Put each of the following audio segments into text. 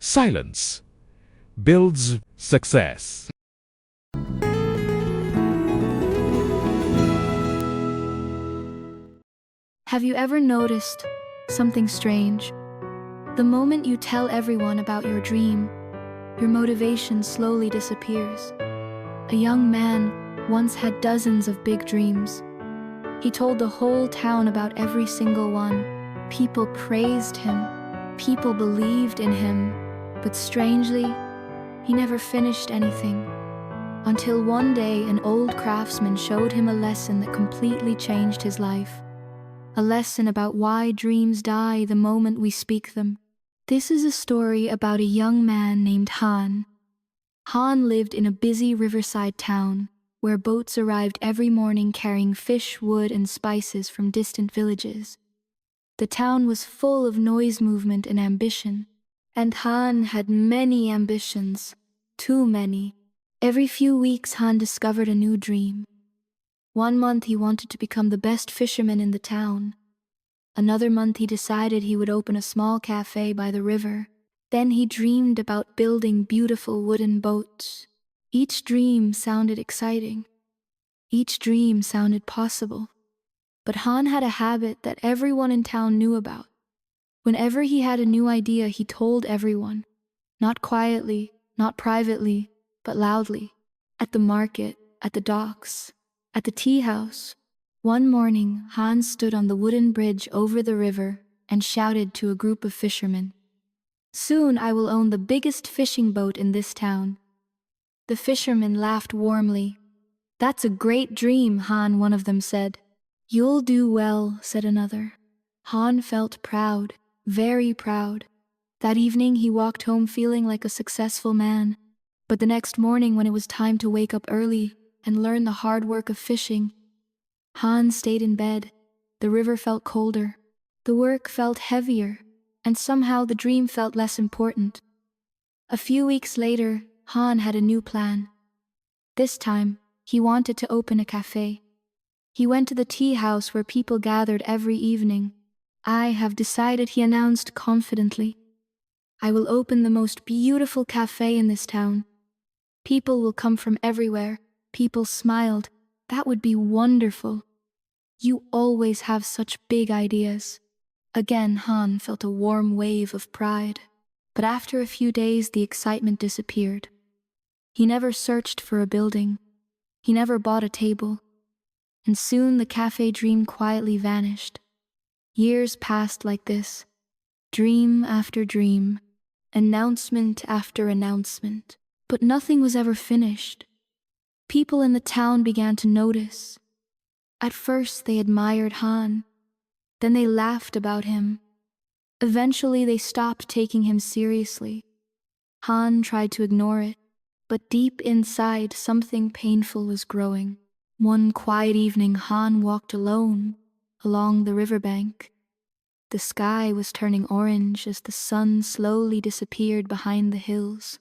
Silence builds success. Have you ever noticed something strange? The moment you tell everyone about your dream, your motivation slowly disappears. A young man once had dozens of big dreams. He told the whole town about every single one. People praised him. People believed in him. But strangely, he never finished anything. Until one day, an old craftsman showed him a lesson that completely changed his life. A lesson about why dreams die the moment we speak them. This is a story about a young man named Han. Han lived in a busy riverside town, where boats arrived every morning carrying fish, wood, and spices from distant villages. The town was full of noise, movement, and ambition. And Han had many ambitions, too many. Every few weeks, Han discovered a new dream. One month he wanted to become the best fisherman in the town. Another month he decided he would open a small cafe by the river. Then he dreamed about building beautiful wooden boats. Each dream sounded exciting. Each dream sounded possible. But Han had a habit that everyone in town knew about. Whenever he had a new idea, he told everyone. Not quietly, not privately, but loudly. At the market, at the docks, at the tea house. One morning, Han stood on the wooden bridge over the river and shouted to a group of fishermen, "Soon I will own the biggest fishing boat in this town." The fishermen laughed warmly. "That's a great dream, Han," one of them said. "You'll do well," said another. Han felt proud, very proud. That evening he walked home feeling like a successful man. But the next morning, when it was time to wake up early and learn the hard work of fishing, Han stayed in bed. The river felt colder. The work felt heavier, and somehow the dream felt less important. A few weeks later, Han had a new plan. This time, he wanted to open a cafe. He went to the tea house where people gathered every evening. "I have decided," he announced confidently. "I will open the most beautiful cafe in this town. People will come from everywhere." People smiled. "That would be wonderful. You always have such big ideas." Again, Han felt a warm wave of pride. But after a few days, the excitement disappeared. He never searched for a building. He never bought a table. And soon the cafe dream quietly vanished. Years passed like this. Dream after dream. Announcement after announcement. But nothing was ever finished. People in the town began to notice. At first they admired Han. Then they laughed about him. Eventually they stopped taking him seriously. Han tried to ignore it, but deep inside something painful was growing. One quiet evening, Han walked alone along the riverbank. The sky was turning orange as the sun slowly disappeared behind the hills.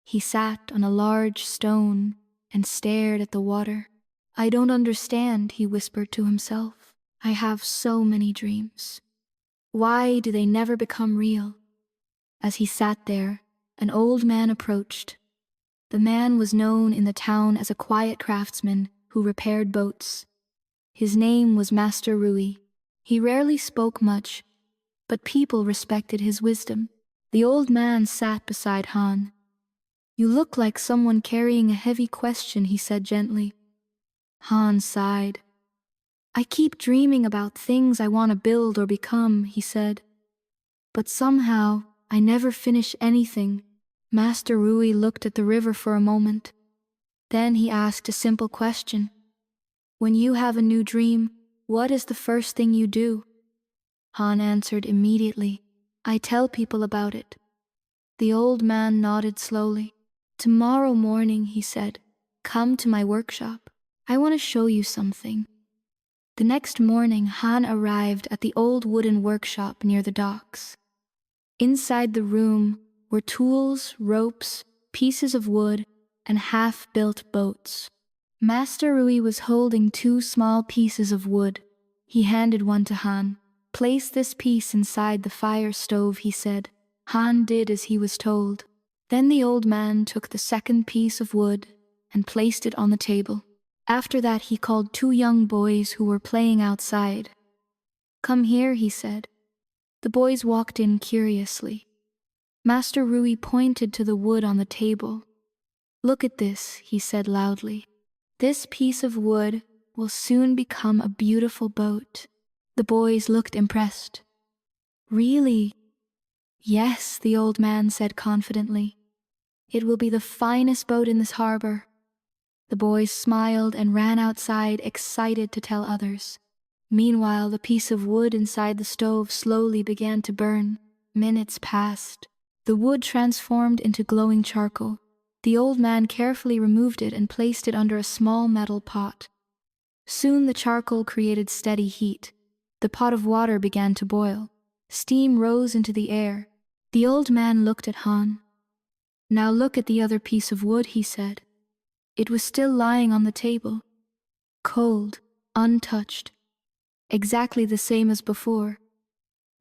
He sat on a large stone and stared at the water. "I don't understand," he whispered to himself. "I have so many dreams. Why do they never become real?" As he sat there, an old man approached. The man was known in the town as a quiet craftsman who repaired boats. His name was Master Rui. He rarely spoke much, but people respected his wisdom. The old man sat beside Han. "You look like someone carrying a heavy question," he said gently. Han sighed. "I keep dreaming about things I want to build or become," he said. "But somehow, I never finish anything." Master Rui looked at the river for a moment. Then he asked a simple question. "When you have a new dream, what is the first thing you do?" Han answered immediately, "I tell people about it." The old man nodded slowly. "Tomorrow morning," he said, "come to my workshop. I want to show you something." The next morning, Han arrived at the old wooden workshop near the docks. Inside the room were tools, ropes, pieces of wood, and half-built boats. Master Rui was holding 2 small pieces of wood. He handed one to Han. "Place this piece inside the fire stove," he said. Han did as he was told. Then the old man took the second piece of wood and placed it on the table. After that, he called two young boys who were playing outside. "Come here," he said. The boys walked in curiously. Master Rui pointed to the wood on the table. "Look at this," he said loudly. "This piece of wood will soon become a beautiful boat." The boys looked impressed. "Really?" "Yes," the old man said confidently. "It will be the finest boat in this harbor." The boys smiled and ran outside, excited to tell others. Meanwhile, the piece of wood inside the stove slowly began to burn. Minutes passed. The wood transformed into glowing charcoal. The old man carefully removed it and placed it under a small metal pot. Soon the charcoal created steady heat. The pot of water began to boil. Steam rose into the air. The old man looked at Han. "Now look at the other piece of wood," he said. It was still lying on the table, cold, untouched, exactly the same as before.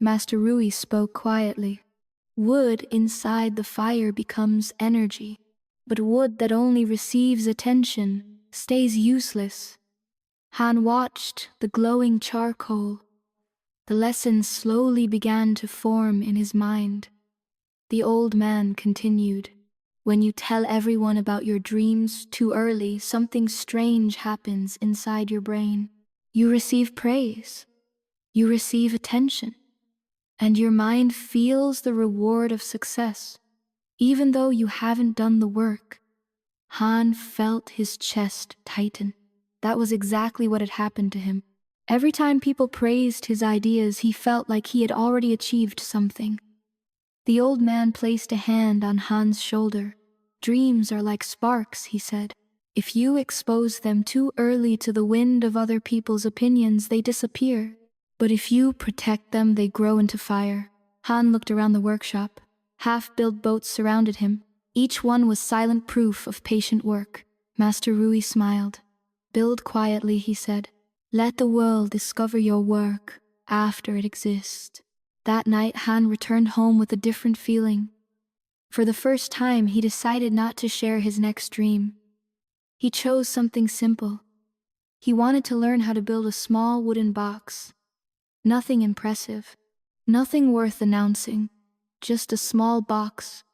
Master Rui spoke quietly. "Wood inside the fire becomes energy, but wood that only receives attention stays useless." Han watched the glowing charcoal. The lesson slowly began to form in his mind. The old man continued. "When you tell everyone about your dreams too early, something strange happens inside your brain. You receive praise, you receive attention, and your mind feels the reward of success, even though you haven't done the work." Han felt his chest tighten. That was exactly what had happened to him. Every time people praised his ideas, he felt like he had already achieved something. The old man placed a hand on Han's shoulder. "Dreams are like sparks," he said. "If you expose them too early to the wind of other people's opinions, they disappear. But if you protect them, they grow into fire." Han looked around the workshop. Half-built boats surrounded him. Each one was silent proof of patient work. Master Rui smiled. "Build quietly," he said. "Let the world discover your work after it exists." That night, Han returned home with a different feeling. For the first time, he decided not to share his next dream. He chose something simple. He wanted to learn how to build a small wooden box. Nothing impressive, nothing worth announcing, just a small box.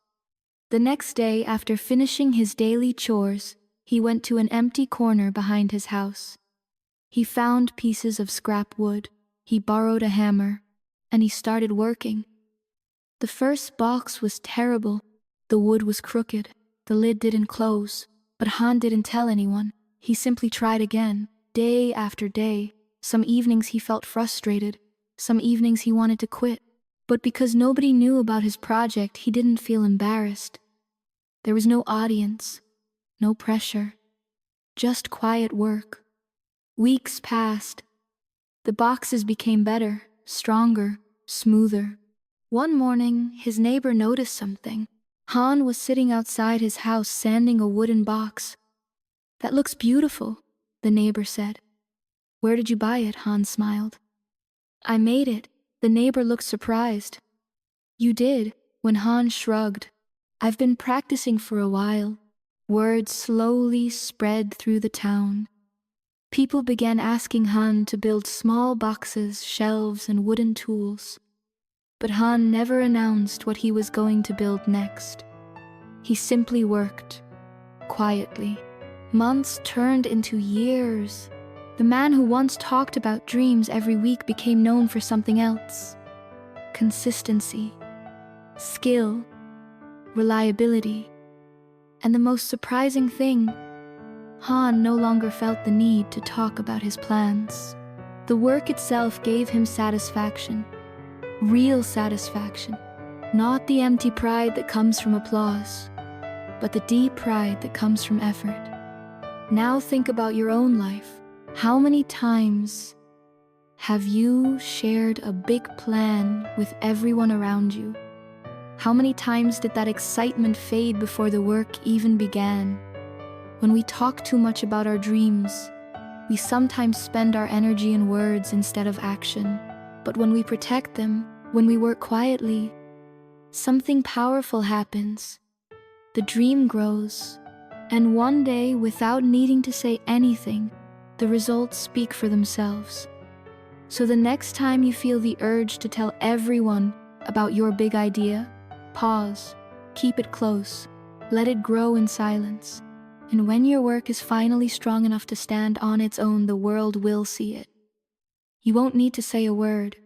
The next day, after finishing his daily chores, he went to an empty corner behind his house. He found pieces of scrap wood. He borrowed a hammer, and he started working. The first box was terrible. The wood was crooked. The lid didn't close. But Han didn't tell anyone. He simply tried again, day after day. Some evenings he felt frustrated. Some evenings he wanted to quit. But because nobody knew about his project, he didn't feel embarrassed. There was no audience, no pressure, just quiet work. Weeks passed. The boxes became better, stronger, smoother. One morning, his neighbor noticed something. Han was sitting outside his house sanding a wooden box. "That looks beautiful," the neighbor said. "Where did you buy it?" Han smiled. "I made it." The neighbor looked surprised. "You did?" When Han shrugged. "I've been practicing for a while." Word slowly spread through the town. People began asking Han to build small boxes, shelves, and wooden tools. But Han never announced what he was going to build next. He simply worked, quietly. Months turned into years. The man who once talked about dreams every week became known for something else. Consistency, skill, reliability. And the most surprising thing, Han no longer felt the need to talk about his plans. The work itself gave him satisfaction. Real satisfaction. Not the empty pride that comes from applause, but the deep pride that comes from effort. Now think about your own life. How many times have you shared a big plan with everyone around you? How many times did that excitement fade before the work even began? When we talk too much about our dreams, we sometimes spend our energy in words instead of action. But when we protect them, when we work quietly, something powerful happens. The dream grows, and one day, without needing to say anything, the results speak for themselves. So the next time you feel the urge to tell everyone about your big idea, pause, keep it close, let it grow in silence. And when your work is finally strong enough to stand on its own, the world will see it. You won't need to say a word.